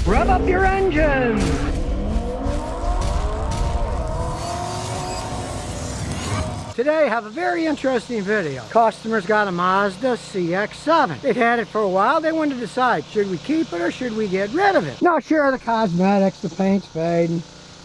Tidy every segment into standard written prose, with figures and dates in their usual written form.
Rev up your engine! Today I have a very interesting video. Customers got a Mazda CX-7. They've had it for a while. They wanted to decide, should we keep it or should we get rid of it? Now sure, the cosmetics, the paint's fading,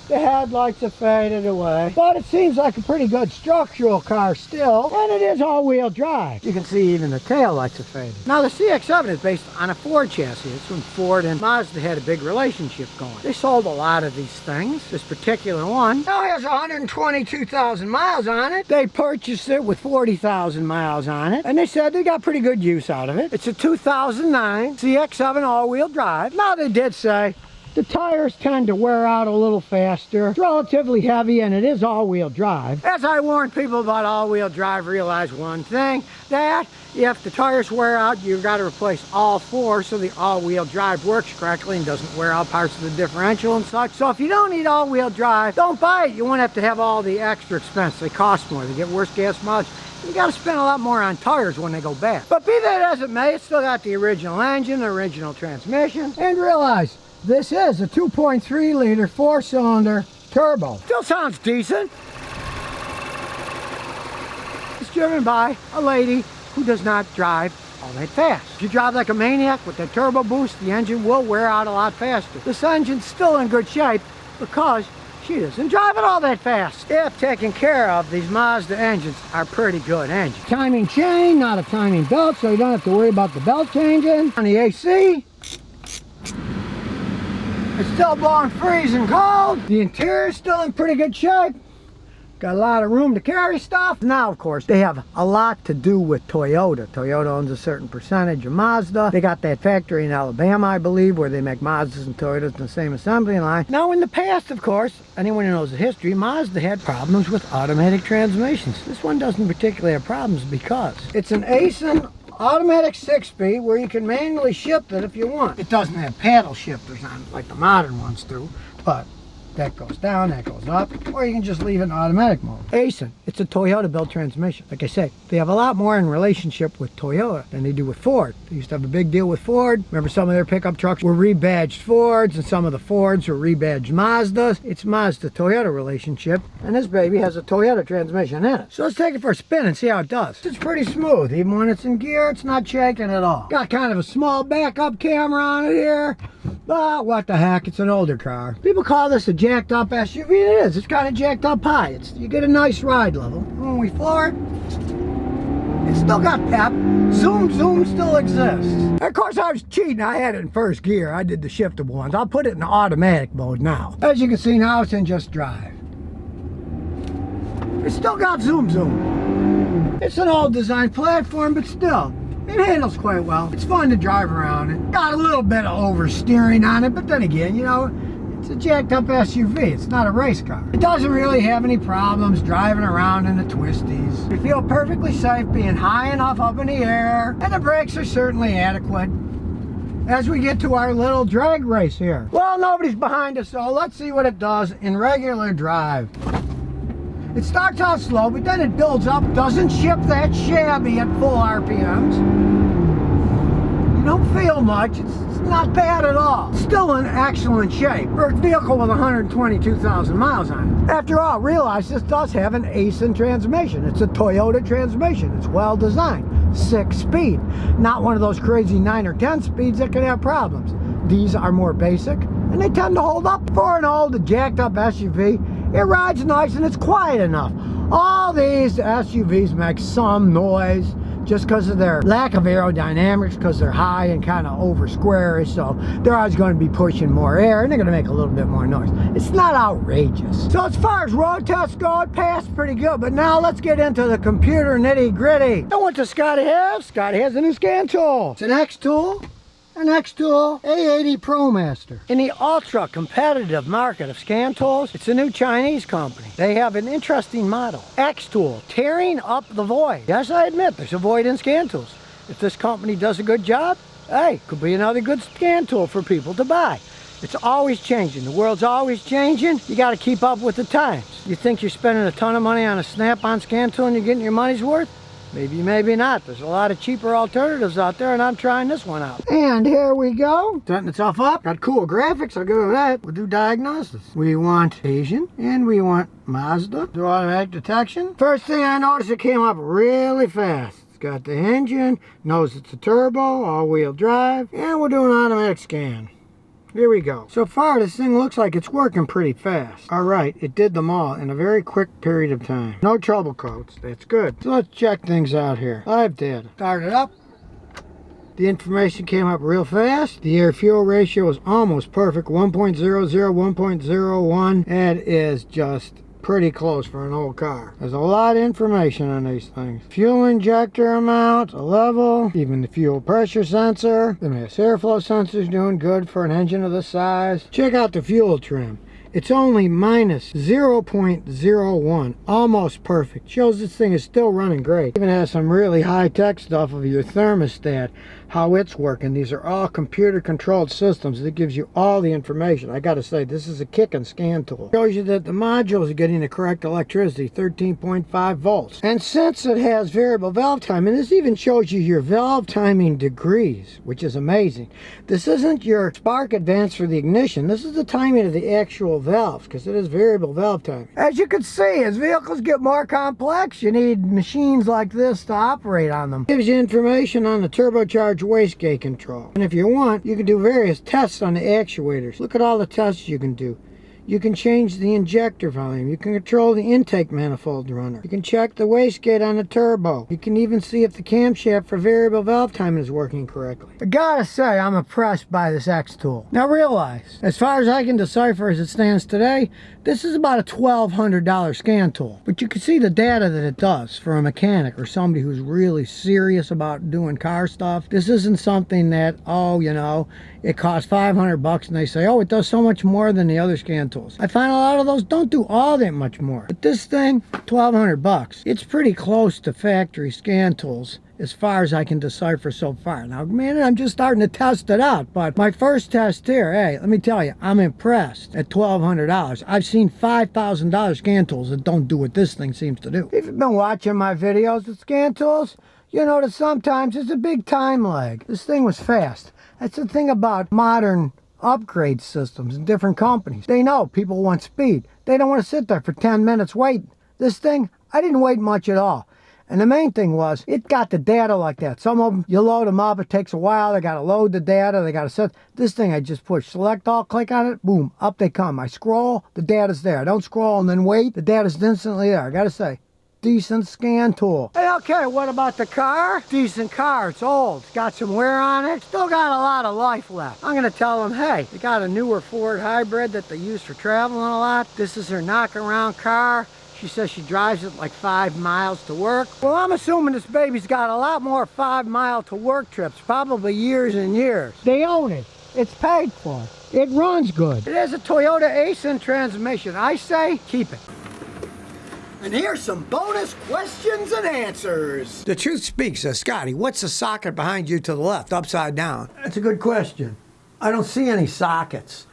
the headlights have faded away, but it seems like a pretty good structural car still, and it is all-wheel drive. You can see even the tail lights have faded. Now the CX-7 is based on a Ford chassis. It's when Ford and Mazda had a big relationship going. They sold a lot of these things. This particular one now has 122,000 miles on it. They purchased it with 40,000 miles on it, and they said they got pretty good use out of it. It's a 2009 CX-7 all-wheel drive. Now they did say the tires tend to wear out a little faster. It's relatively heavy and it is all-wheel drive. As I warned people about all-wheel drive, realize one thing, that if the tires wear out, you've got to replace all four so the all-wheel drive works correctly and doesn't wear out parts of the differential and such. So if you don't need all-wheel drive, don't buy it. You won't have to have all the extra expense. They cost more. They get worse gas mileage. You got to spend a lot more on tires when they go bad. But be that as it may, it's still got the original engine, the original transmission, and realize this is a 2.3 liter 4-cylinder turbo. Still sounds decent. It's driven by a lady who does not drive all that fast. If you drive like a maniac with that turbo boost, the engine will wear out a lot faster. This engine's still in good shape because she doesn't drive it all that fast. If taken care of, these Mazda engines are pretty good engines. Timing chain, not a timing belt, so you don't have to worry about the belt changing. On the AC, it's still blowing freezing cold. The interior's still in pretty good shape. Got a lot of room to carry stuff. Now, of course, they have a lot to do with Toyota. Toyota owns a certain percentage of Mazda. They got that factory in Alabama, I believe, where they make Mazdas and Toyotas in the same assembly line. Now, in the past, of course, anyone who knows the history, Mazda had problems with automatic transmissions. This one doesn't particularly have problems because it's an Aisin automatic 6-speed where you can manually shift it if you want. It doesn't have paddle shifters on it like the modern ones do, but that goes down, that goes up, or you can just leave it in automatic mode. Aisin, it's a Toyota built transmission. Like I say, they have a lot more in relationship with Toyota than they do with Ford. They used to have a big deal with Ford. Remember, some of their pickup trucks were rebadged Fords and some of the Fords were rebadged Mazdas. It's Mazda-Toyota relationship, and this baby has a Toyota transmission in it. So let's take it for a spin and see how it does. It's pretty smooth. Even when it's in gear, it's not shaking at all. Got kind of a small backup camera on it here. But what the heck, it's an older car. People call this a jacked up SUV. It is. It's kind of jacked up high. You get a nice ride level. When we floor it, it's still got pep. Zoom still exists. Of course, I was cheating. I had it in first gear. I did the shiftable ones. I'll put it in automatic mode now. As you can see now, it's in just drive. It's still got zoom. It's an old design platform, but still, it handles quite well. It's fun to drive around it. Got a little bit of oversteering on it, but then again, you know, it's a jacked up SUV. It's not a race car. It doesn't really have any problems driving around in the twisties. You feel perfectly safe being high enough up in the air, and the brakes are certainly adequate. As we get to our little drag race here. Well, nobody's behind us, so let's see what it does in regular drive. It starts out slow, but then it builds up, doesn't ship that shabby at full RPMs. You don't feel much, it's not bad at all. Still in excellent shape for a vehicle with 122,000 miles on it. After all, realize this does have an Aisin transmission. It's a Toyota transmission. It's well designed. 6-speed. Not one of those crazy 9 or 10 speeds that can have problems. These are more basic, and they tend to hold up. For an old, jacked up SUV, it rides nice and it's quiet enough. All these SUVs make some noise just because of their lack of aerodynamics, because they're high and kind of over squarish, so they're always going to be pushing more air and they're going to make a little bit more noise. It's not outrageous. So as far as road tests go, it passed pretty good, but now let's get into the computer nitty gritty. And what does Scotty have? Scotty has a new scan tool. It's an X tool. An X-Tool A80 ProMaster. In the ultra competitive market of scan tools, it's a new Chinese company. They have an interesting model. X-Tool, tearing up the void. Yes, I admit, there's a void in scan tools. If this company does a good job, hey, could be another good scan tool for people to buy. It's always changing. The world's always changing. You got to keep up with the times. You think you're spending a ton of money on a Snap-on scan tool and you're getting your money's worth? Maybe, maybe not. There's a lot of cheaper alternatives out there, and I'm trying this one out. And here we go. Setting itself up. Got cool graphics. I'll go with that. We'll do diagnosis. We want Asian, and we want Mazda. Do automatic detection. First thing I noticed, it came up really fast. It's got the engine, knows it's a turbo, all-wheel drive, and we're doing automatic scan. Here we go. So far, this thing looks like it's working pretty fast. All right, it did them all in a very quick period of time. No trouble codes. That's good. So let's check things out here. Live data. Start it up. The information came up real fast. The air-fuel ratio is almost perfect. 1.00, 1.01. That is just pretty close for an old car. There's a lot of information on these things. Fuel injector amount, a level, even the fuel pressure sensor. The mass airflow sensor is doing good for an engine of this size. Check out the fuel trim. It's only minus 0.01, almost perfect. Shows this thing is still running great. Even has some really high-tech stuff of your thermostat, how it's working. These are all computer-controlled systems that gives you all the information. I gotta say, this is a kick and scan tool. Shows you that the modules are getting the correct electricity, 13.5 volts. And since it has variable valve timing, this even shows you your valve timing degrees, which is amazing. This isn't your spark advance for the ignition. This is the timing of the actual valves, because it is variable valve timing. As you can see, as vehicles get more complex, you need machines like this to operate on them. Gives you information on the turbocharged wastegate control. And if you want, you can do various tests on the actuators. Look at all the tests you can do. You can change the injector volume. You can control the intake manifold runner. You can check the wastegate on the turbo. You can even see if the camshaft for variable valve timing is working correctly. I gotta say, I'm impressed by this X tool. Now realize, as far as I can decipher as it stands today, this is about a $1,200 scan tool. But you can see the data that it does for a mechanic or somebody who's really serious about doing car stuff. This isn't something that, oh, you know, it costs $500 and they say, oh, it does so much more than the other scan tools. I find a lot of those don't do all that much more. But this thing, $1,200. It's pretty close to factory scan tools as far as I can decipher so far. Now, man, I'm just starting to test it out, but my first test here, hey, let me tell you, I'm impressed at $1,200. I've seen $5,000 scan tools that don't do what this thing seems to do. If you've been watching my videos with scan tools, you know that sometimes there's a big time lag. This thing was fast. That's the thing about modern upgrade systems in different companies. They know people want speed. They don't want to sit there for 10 minutes waiting. This thing, I didn't wait much at all. And the main thing was, it got the data like that. Some of them, you load them up, it takes a while, they gotta load the data, they gotta set. This thing, I just push select all, click on it, boom, up they come. I scroll, the data's there. I don't scroll and then wait, the data's instantly there. I gotta say, decent scan tool. Hey, okay, what about the car? Decent car, it's old, it's got some wear on it, still got a lot of life left. I'm gonna tell them, hey, they got a newer Ford hybrid that they use for traveling a lot. This is her knock-around car. She says she drives it like 5 miles to work. Well, I'm assuming this baby's got a lot more 5-mile to work trips, probably years and years. They own it. It's paid for. It runs good. It has a Toyota Aisin transmission. I say, keep it. And here's some bonus questions and answers. The truth speaks, Scotty, what's the socket behind you to the left, upside down? That's a good question. I don't see any sockets.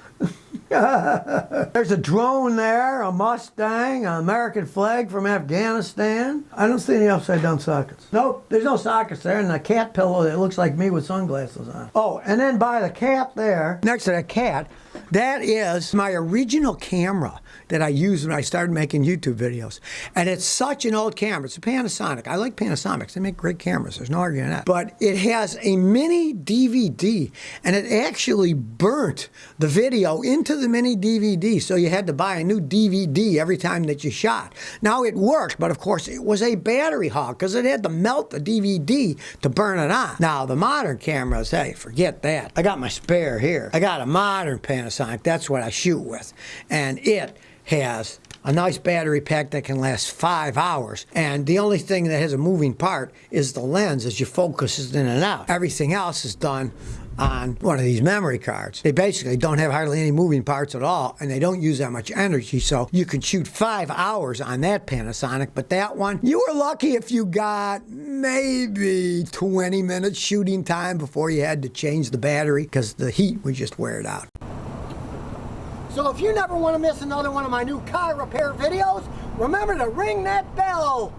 There's a drone there, a Mustang, an American flag from Afghanistan. I don't see any upside down sockets. Nope, there's no sockets there, and a cat pillow that looks like me with sunglasses on. Oh, and then by the cat there, next to that cat, that is my original camera that I used when I started making YouTube videos. And it's such an old camera. It's a Panasonic. I like Panasonics. They make great cameras. There's no arguing that. But it has a mini DVD, and it actually burnt the video into the mini DVD, so you had to buy a new DVD every time that you shot. Now it worked, but of course it was a battery hog because it had to melt the DVD to burn it on. Now the modern cameras, hey, forget that. I got my spare here. I got a modern Panasonic. That's what I shoot with. And it has a nice battery pack that can last 5 hours. And the only thing that has a moving part is the lens as you focus it in and out. Everything else is done on one of these memory cards. They basically don't have hardly any moving parts at all, and they don't use that much energy, so you can shoot 5 hours on that Panasonic, but that one, you were lucky if you got maybe 20 minutes shooting time before you had to change the battery because the heat would just wear it out. So if you never want to miss another one of my new car repair videos, remember to ring that bell.